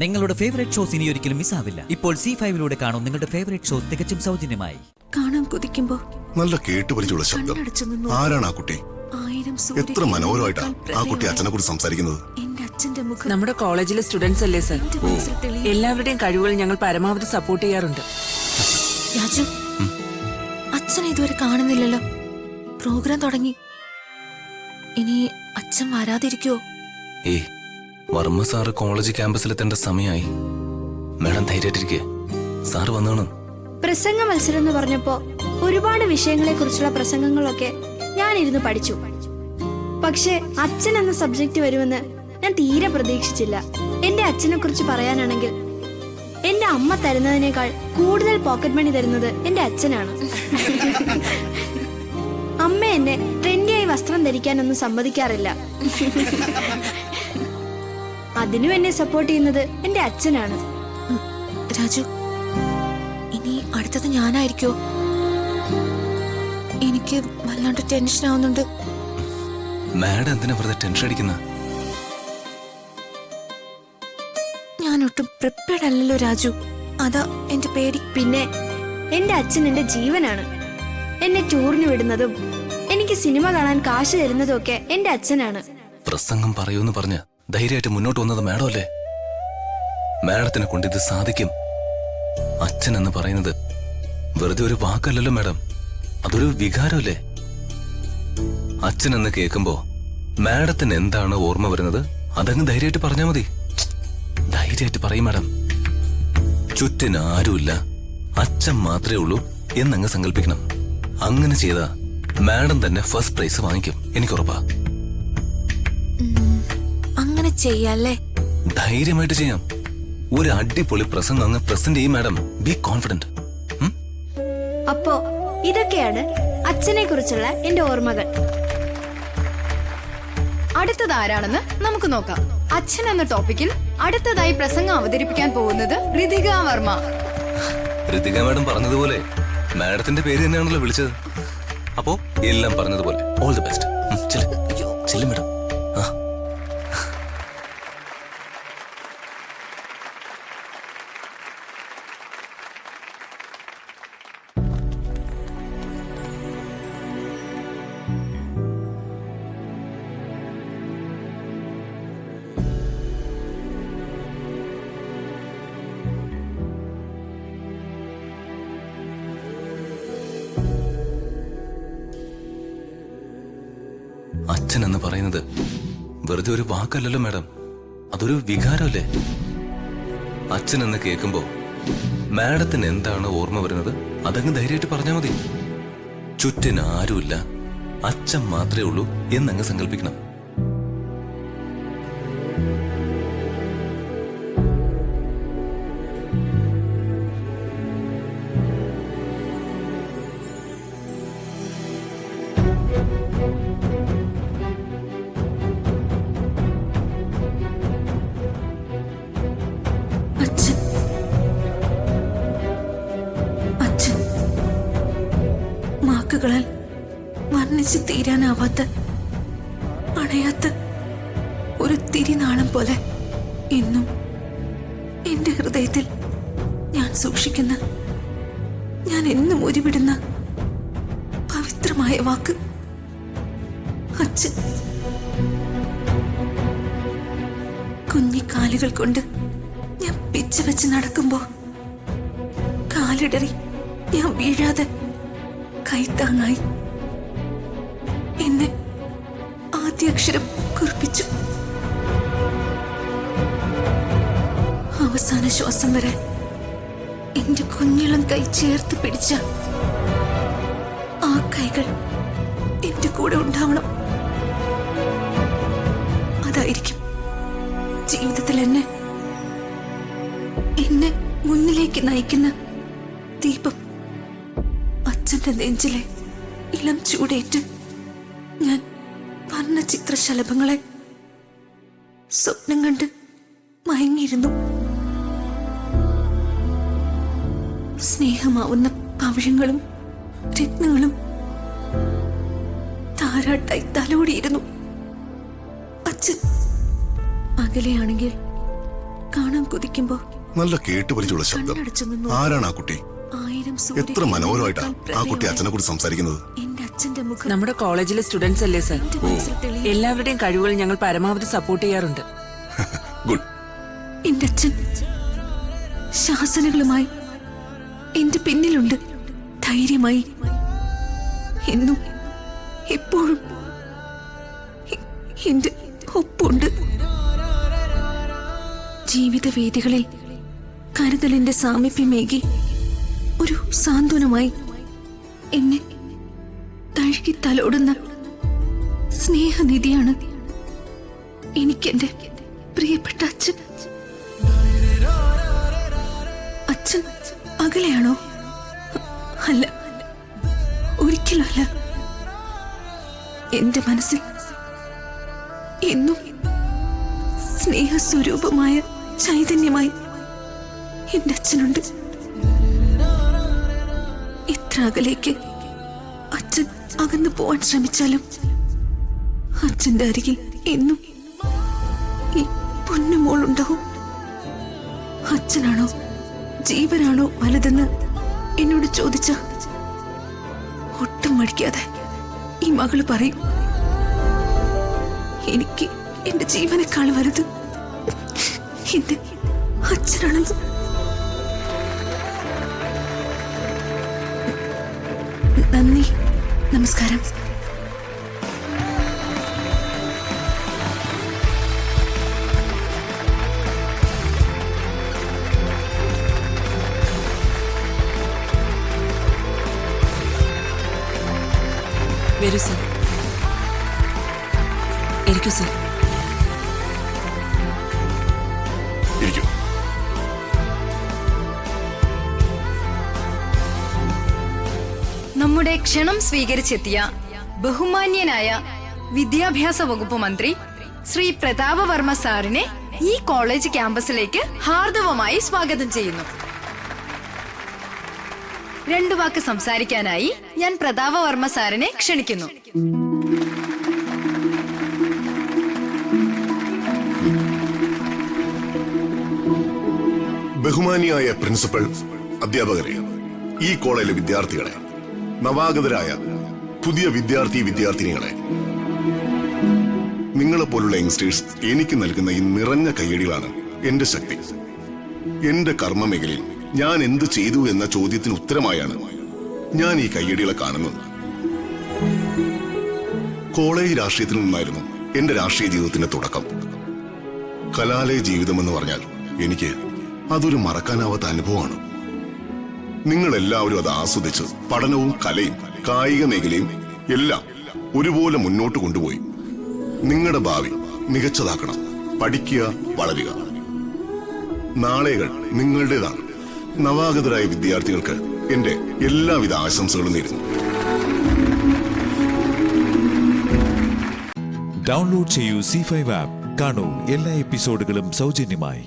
നിങ്ങളുടെ favourite shows ഇനി ഒരിക്കലും മിസ്സാവില്ല. ഇപ്പോൾ C5 കാണും നിങ്ങളുടെ ഫേവറേറ്റ് ഷോസ് തികച്ചും സൗജന്യമായി. കാണാൻ കൊതിക്കുമ്പോ നല്ല കേട്ടുപരിചയമുള്ള ശബ്ദം. ആരാണ് ആ കുട്ടി? എത്ര മനോഹരമായിട്ടാ ആ കുട്ടി അച്ഛനെ കുറിച്ച് സംസാരിക്കുന്നത്. നമ്മുടെ കോളേജിലെ സ്റ്റുഡൻസ് അല്ലേ സർ? എല്ലാവരുടെയും കഴിവുകൾ ഞങ്ങൾ പരമാവധി സപ്പോർട്ട് ചെയ്യാറുണ്ട്. രാജു, അച്ഛനെ ഇതുവരെ കാണുന്നില്ലല്ലോ. പ്രോഗ്രാം തുടങ്ങി. ഇനി അച്ഛൻ വരാതിരിക്കോ? ഏയ്, വർമ്മ സാറ് കോളേജ് ക്യാമ്പസിലെത്തേണ്ട സമയമായി. മാഡം ധൈര്യമായിട്ടിരിക്കെ, സാറ് വന്നാണ്. പ്രസംഗ മത്സരം എന്ന് പറഞ്ഞപ്പോ ഒരുപാട് വിഷയങ്ങളെ കുറിച്ചുള്ള പ്രസംഗങ്ങളൊക്കെ ഞാനിരുന്ന് പഠിച്ചു. പക്ഷെ അച്ഛൻ എന്ന സബ്ജക്റ്റ് വരുമെന്ന് ഞാൻ തീരെ പ്രതീക്ഷിച്ചില്ല. എന്റെ അച്ഛനെ കുറിച്ച് പറയാനാണെങ്കിൽ എന്റെ അമ്മ തരുന്നതിനേക്കാൾ കൂടുതൽ പോക്കറ്റ് മണി തരുന്നത് എന്റെ അച്ഛനാണ്. അമ്മ എന്നെ ട്രെൻഡിയായി വസ്ത്രം ധരിക്കാനൊന്നും സമ്മതിക്കാറില്ല. അതിനും എന്നെ സപ്പോർട്ട് ചെയ്യുന്നത് എന്റെ അച്ഛനാണ്. രാജു, ഇനി അടുത്തത് ഞാനായിരിക്കോ? എനിക്ക് വല്ലാണ്ട് ടെൻഷൻ ആവുന്നുണ്ട്. മാഡം എന്തിനാ വെറുതെ ടെൻഷൻ അടിക്കുന്ന? ഞാൻ ഒട്ടും പ്രിപ്പയർഡ് അല്ലല്ലോ രാജു, അതാ എന്റെ പേടി. പിന്നെ എന്റെ അച്ഛൻ എന്റെ ജീവനാണ്. എന്നെ ടൂറിന് വിടുന്നതും എനിക്ക് സിനിമ കാണാൻ കാശ് തരുന്നതും ഒക്കെ എന്റെ അച്ഛനാണ്. പ്രസംഗം പറയൂന്ന് പറഞ്ഞ് ധൈര്യമായിട്ട് മുന്നോട്ട് വന്നത് മാഡം അല്ലേ? മാഡത്തിനെ കൊണ്ട് ഇത് സാധിക്കും. അച്ഛൻ എന്ന് പറയുന്നത് വെറുതെ ഒരു വാക്കല്ലല്ലോ മാഡം, അതൊരു വികാരമല്ലേ? അച്ഛൻ എന്ന് കേൾക്കുമ്പോ മാഡത്തിന് എന്താണ് ഓർമ്മ വരുന്നത് അതങ്ങ് ധൈര്യമായിട്ട് പറഞ്ഞാൽ മതി. ധൈര്യമായിട്ട് പറയും മാഡം. ചുറ്റിന് ആരുമില്ല, അച്ഛൻ മാത്രമേ ഉള്ളൂ എന്നങ്ങ് സങ്കല്പിക്കണം. അങ്ങനെ ചെയ്താ മാഡം തന്നെ ഫസ്റ്റ് പ്രൈസ് വാങ്ങിക്കും, എനിക്കുറപ്പാ. അങ്ങനെ ചെയ്യല്ലേ? ധൈര്യമായിട്ട് ചെയ്യാം. ഒരു അടിപൊളി പ്രസംഗം അങ്ങ് പ്രസന്റ് ചെയ്യും മാഡം. B confident. അപ്പോ ഇതൊക്കെയാണ് അച്ഛനെ കുറിച്ചുള്ള എന്റെ ഓർമ്മകൾ. അടുത്തത് ആരാണെന്ന് നമുക്ക് നോക്കാം. അച്ഛൻ എന്ന ടോപ്പിക്കിൽ അടുത്തതായി പ്രസംഗം അവതരിപ്പിക്കാൻ പോകുന്നത് ഋതിക വർമ്മ. ഋതിക മാഡം പറഞ്ഞതുപോലെ മാഡത്തിന്റെ പേര് തന്നെയാണല്ലോ വിളിച്ചത്. അപ്പോ എല്ലാം പറഞ്ഞതുപോലെ ഓൾ ദി ബെസ്റ്റ്. ചെല്ലും മാഡം. അച്ഛൻ എന്ന് പറയുന്നത് വെറുതെ ഒരു വാക്കല്ലല്ലോ മാഡം, അതൊരു വികാരമല്ലേ? അച്ഛൻ എന്ന് കേൾക്കുമ്പോ മാഡത്തിന് എന്താണ് ഓർമ്മ വരുന്നത് അതങ്ങ് ധൈര്യമായിട്ട് പറഞ്ഞാൽ മതി. ചുറ്റിന് ആരുമില്ല, അച്ഛൻ മാത്രമേ ഉള്ളൂ എന്നങ്ങ് സങ്കല്പിക്കണം. വാക്കുകളാൽ വർണ്ണിച്ച് തീരാനാവാത്ത, അണയാത്ത ഒരു തിരിനാളം പോലെ എന്നും എന്റെ ഹൃദയത്തിൽ ഞാൻ സൂക്ഷിക്കുന്ന, ഞാൻ എന്നും ഉരുവിടുന്ന പവിത്രമായ വാക്ക് അച്ഛൻ. കുഞ്ഞിക്കാലുകൾ കൊണ്ട് ഞാൻ പിച്ച വെച്ച് നടക്കുമ്പോ കാലിടറി ഞാൻ വീഴാതെ കൈത്താങ്ങായി എന്നെ ആദ്യ അക്ഷരം കുറിപ്പിച്ചു. അവസാന ശ്വാസം വരെ എന്റെ കുഞ്ഞിളം കൈ ചേർത്ത് പിടിച്ച ആ കൈകൾ എന്റെ കൂടെ ഉണ്ടാവണം. അതായിരിക്കും ജീവിതത്തിൽ എന്നെ മുന്നിലേക്ക് നയിക്കുന്ന ദീപം. അച്ഛന്റെ നെഞ്ചിലെ ഇളം ചൂടേറ്റ് ഞാൻ വർണ്ണ ചിത്രശലഭങ്ങളെ സ്വപ്നം കണ്ട് മയങ്ങിയിരുന്നു. സ്നേഹമാവുന്ന പവിഴങ്ങളും രത്നങ്ങളും താരാട്ടായി തലോടിയിരുന്നു. അച്ഛൻ അകലെയാണെങ്കിൽ കാണാൻ കൊതിക്കുമ്പോ നല്ല കേട്ടുപരിചയമുള്ള ശബ്ദം. കണ്ണടച്ചു നിന്നു. ആരാണ് ആ കുട്ടി? 1000 എത്ര മനോഹരമായിട്ടാ ആ കുട്ടി അച്ഛനെ കുറിച്ച് സംസാരിക്കുന്നത്. എന്റെ അച്ഛന്റെ മുഖം നമ്മുടെ കോളേജിലെ സ്റ്റുഡൻസ് അല്ലേ സർ? എന്റെ മനസ്സിൽ തെളിയും. എല്ലാവരുടെയും കഴിവുകൾ ഞങ്ങൾ പരമാവധി സപ്പോർട്ട് ചെയ്യാറുണ്ട്. ഗുഡ്. എന്റെ അച്ഛൻ ശാസനകളുമായി എന്റെ പിന്നിലുണ്ട്. ധൈര്യമായി എന്നും എപ്പോഴും എന്റെ ഒപ്പുണ്ട്. ജീവിതവേദികളിൽ കരുതലിന്റെ സാമീപ്യമേകി ഒരു സാന്ത്വനമായി എന്നെ തഴുകി തലോടുന്ന സ്നേഹനിധിയാണ് എനിക്കെന്റെ പ്രിയപ്പെട്ട അച്ഛൻ. അച്ഛൻ അകലെയാണോ? അല്ല, ഒരിക്കലും അല്ല. എന്റെ മനസ്സിൽ എന്നും സ്നേഹസ്വരൂപമായ ചൈതന്യമായി എന്റെ അച്ഛനുണ്ട്. എത്ര അകലേക്ക് അച്ഛൻ അകന്നു പോവാൻ ശ്രമിച്ചാലും അച്ഛന്റെ അരികിൽ എന്നും ഈ പൊന്നുമോളുണ്ടാവും. അച്ഛനാണോ ജീവനാണോ വലുതെന്ന് എന്നോട് ചോദിച്ച ഒട്ടും മടിക്കാതെ ഈ മകള് പറയും, എനിക്ക് എന്റെ ജീവനേക്കാൾ വലുത് എന്റെ അച്ഛനാണെന്ന്. നന്ദി, നമസ്കാരം. വരൂ സർ. ഇരിക്കൂ സർ. ഇരിക്കും. നമ്മുടെ ക്ഷണം സ്വീകരിച്ചെത്തിയ ബഹുമാന്യനായ വിദ്യാഭ്യാസ വകുപ്പ് മന്ത്രി ശ്രീ പ്രതാപവർമ്മ സാറിനെ ഈ കോളേജ് ക്യാമ്പസിലേക്ക് ഹാർദവമായി സ്വാഗതം ചെയ്യുന്നു. 2 വാക്ക് സംസാരിക്കാനായി ഞാൻ പ്രതാപവർമ്മ സാറിനെ ക്ഷണിക്കുന്നു. ബഹുമാനിയായ പ്രിൻസിപ്പൽ, അധ്യാപകരെ, ഈ കോളേജിലെ വിദ്യാർത്ഥികളെ, നവാഗതരായ പുതിയ വിദ്യാർത്ഥിനികളെ, നിങ്ങളെപ്പോലുള്ള യങ്സ്റ്റേഴ്സ് എനിക്ക് നൽകുന്ന ഈ നിറഞ്ഞ കയ്യടികളാണ് എന്റെ ശക്തി. എന്റെ കർമ്മമേഖലയിൽ ഞാൻ എന്ത് ചെയ്തു എന്ന ചോദ്യത്തിന് ഉത്തരമായാണ് ഞാൻ ഈ കയ്യടികളെ കാണുന്നത്. കോളേജ് രാഷ്ട്രീയത്തിൽ നിന്നായിരുന്നു എന്റെ രാഷ്ട്രീയ ജീവിതത്തിന്റെ തുടക്കം. കലാലയ ജീവിതം എന്ന് പറഞ്ഞാൽ എനിക്ക് അതൊരു മറക്കാനാവാത്ത അനുഭവമാണ്. നിങ്ങൾ എല്ലാവരും അത് ആസ്വദിച്ച് പഠനവും കലയും കായിക മേഖലയും എല്ലാം ഒരുപോലെ മുന്നോട്ട് കൊണ്ടുപോയി നിങ്ങളുടെ ഭാവി മികച്ചതാക്കണം. പഠിക്കുക, വളരുക. നാളെകൾ നിങ്ങളുടേതാണ്. നവാഗതരായ വിദ്യാർത്ഥികൾക്ക് എന്റെ എല്ലാവിധ ആശംസകളും നേരുന്നു. ഡൗൺലോഡ് ചെയ്യൂ C5 ആപ്പ്. കാണൂ എല്ലാ എപ്പിസോഡുകളും സൗജന്യമായി.